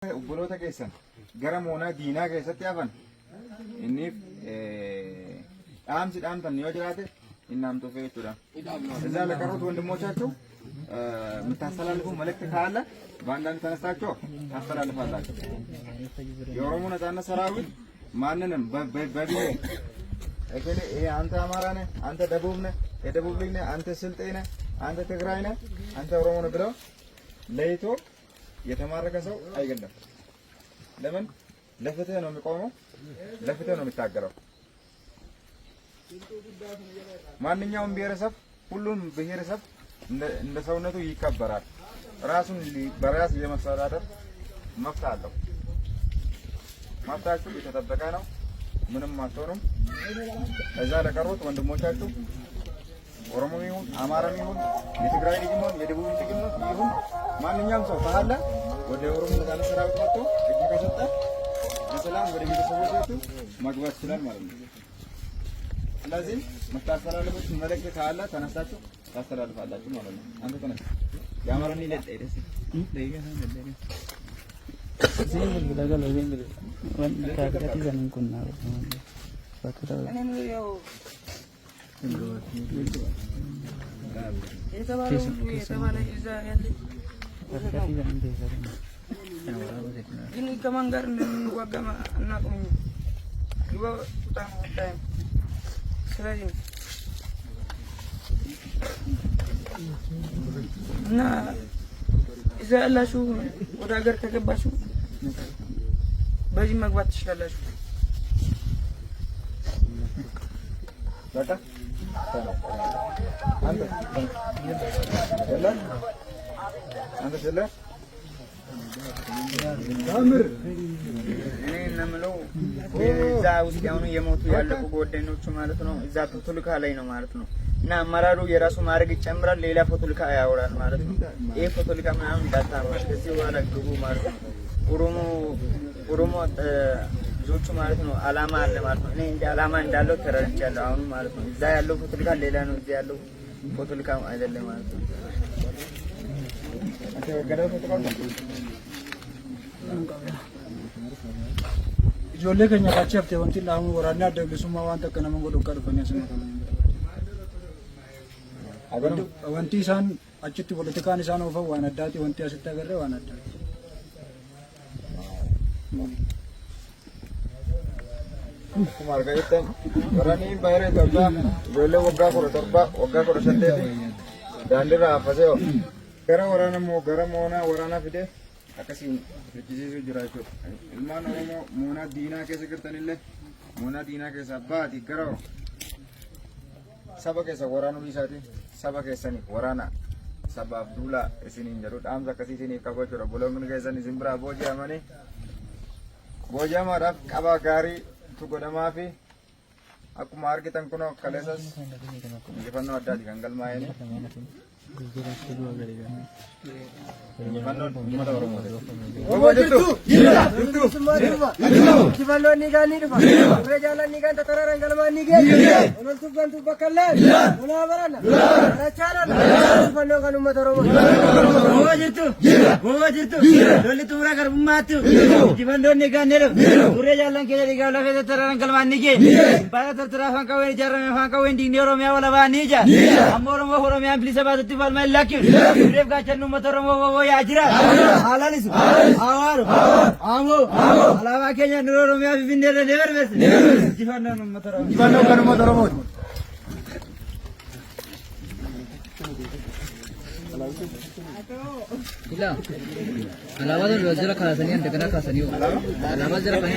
Obboloota keessan gara moonaa diinaa keessatti hafan inniif dhaamsi dhaamtan yoo jiraate እናንተው ፈይቱራ እዛ ለቀሩት ወንድሞቻችሁ የምታስተላልፉ መልእክት ካለ በአንዳንድ ተነስታችሁ ታስተላልፋላችሁ። የኦሮሞ ነጻነት ሰራዊት ማንንም በቢሄ እከሌ አንተ አማራ ነህ፣ አንተ ደቡብ ነህ፣ የደቡብ ልጅ ነህ፣ አንተ ስልጤ ነህ፣ አንተ ትግራይ ነህ፣ አንተ ኦሮሞ ነህ ብለው ለይቶ የተማረከ ሰው አይገለም። ለምን? ለፍትህ ነው የሚቆመው፣ ለፍትህ ነው የሚታገለው። ማንኛውም ብሔረሰብ ሁሉም ብሔረሰብ እንደ ሰውነቱ ይከበራል። ራሱን በራስ የመስተዳደር መብት አለው። መብታችሁ የተጠበቀ ነው። ምንም አትሆኑም። እዛ ለቀሩት ወንድሞቻችሁ ኦሮሞም ይሁን አማራም ይሁን የትግራይ ልጅ ይሁን የደቡብ ልጅ ይሁን ማንኛውም ሰው ካለ ወደ ኦሮሞ ነጻነት ሰራዊት መጥቶ እጅ ከሰጠ በሰላም ወደ ቤተሰቦቹ መግባት ይችላል ማለት ነው። ስለዚህ መታስተላልፉት መልእክት ካለ ተነስታችሁ ታስተላልፋላችሁ ማለት ነው። አንተ ተነስ ያማረኒ ለጤደስ ሲል ብለጋለ ወይም ወን ታጋቲ ዘነን ኩና ባከታ እኔም ያው የተባለ እዛ ያለ ታጋቲ ዘነን ደሰለ ግን ከማን ጋር እንደምንዋጋ እናቆም ይወጣ ታይም ስለዚህ እና እዛ ያላችሁ ወደ ሀገር ከገባችሁ በዚህ መግባት ትችላላችሁ። በቃ አንተ ዘለ ታምር እኔ እናምለው እዛ ውስጥ ያሁኑ የሞቱ ያለቁ ጓደኞቹ ማለት ነው። እዛ ፖለቲካ ላይ ነው ማለት ነው። እና አመራሩ የራሱ ማድረግ ይጨምራል፣ ሌላ ፖለቲካ ያወራል ማለት ነው። ይሄ ፖለቲካ ምናምን እንዳታማሽ ከዚህ በኋላ ግቡ ማለት ነው። ኦሮሞ ልጆቹ ማለት ነው አላማ አለ ማለት ነው። እኔ እንደ አላማ እንዳለው ተረድቻለሁ አሁን ማለት ነው። እዛ ያለው ፖለቲካ ሌላ ነው፣ እዚህ ያለው ፖለቲካ አይደለም ማለት ነው። ijoollee keenya kachi haftee wanti dhaamu waraanni adda bilisummaa waan takka nama godhu akka dhufanii asuma qaban. Wanti isaan achitti politikaan isaan oofan waan addaati, wanti asitti agarree waan addaati. Kumar kaitan waraanni baay'ee torba ijoollee waggaa 17 waggaa 18 daandiirra hafasee gara waraana moo gara moonaa waraana fide akkasiin hojjechiisuu jira jechuudha. Ilmaan Oromoo moonaa diinaa keessa jirtanillee moonaa diinaa keessa baati gara saba keessa waraanuu isaatiin saba keessanii waraana sabaaf duula isiniin jedhu dhaamsa akkasii isiniif qabu jechuudha. Buloonni keessan isin biraa booji'amaadhaaf qaba gaariitu godhamaa fi akkuma argitan kunoo kaleessas injifannoo addaati kan galmaa'ee Kifaloni gani dhufa rejalan kan tataran galman ni gani onol tubban tubba kallan ona barana rachana kifalon kan ummat oromo jirtu doli tumra kar ummatu kifaloni gani dhufa rejalan ke jadi gala ke tataran galman ni gani para tartara fan ka wen jarame fan ka wen dini oromo ya wala bani ja amoro mo oromo ya amplisa ba tu fal mai lakki rev ga channu mat oromo wo ya jira halalis awaru amo alama kenya nuro oromo ya bindere never bes jifanno mat oromo jifanno kan mat oromo ಇಲ್ಲ ಅಲಾವಾದ ಜರ ಕಾಸನಿ ಅಂತ ಕನ ಕಾಸನಿ ಅಲಾವಾದ ಜರ ಕನೆ